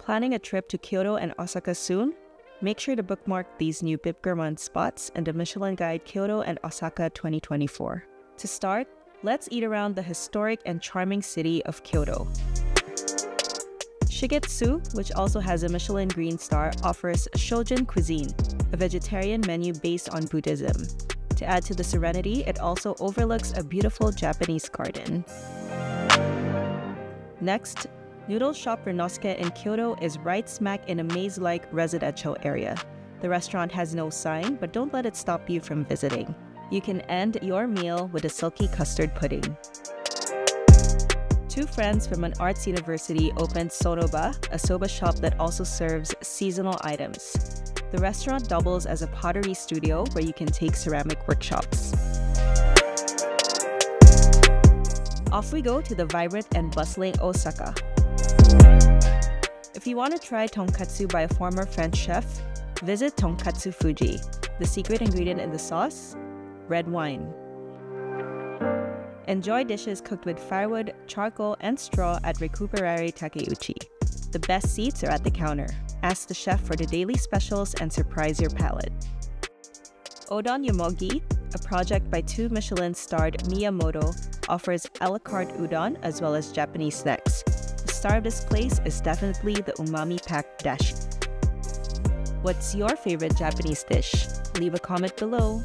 planning a trip to Kyoto and Osaka soon? Make sure to bookmark these new Bib Gourmand spots in the Michelin Guide Kyoto and Osaka 2024. To start, let's eat around the historic and charming city of Kyoto. Shigetsu, which also has a Michelin Green Star, offers Shojin cuisine, a vegetarian menu based on Buddhism. To add to the serenity, it also overlooks a beautiful Japanese garden. Next, Noodle Shop Ryunosuke in Kyoto is right smack in a maze-like residential area. The restaurant has no sign, but don't let it stop you from visiting. You can end your meal with a silky custard pudding. Two friends from an arts university opened Soba, a soba shop that also serves seasonal items. The restaurant doubles as a pottery studio where you can take ceramic workshops. Off we go to the vibrant and bustling Osaka. If you want to try tonkatsu by a former French chef, visit Tonkatsu Fuji. The secret ingredient in the sauce? Red wine. Enjoy dishes cooked with firewood, charcoal, and straw at Recuperare Takeuchi. The best seats are at the counter. Ask the chef for the daily specials and surprise your palate. Udon Yomogi, a project by two Michelin-starred Miyamoto, offers a la carte udon as well as Japanese snacks. The star of this place is definitely the umami-packed dashi. What's your favorite Japanese dish? Leave a comment below.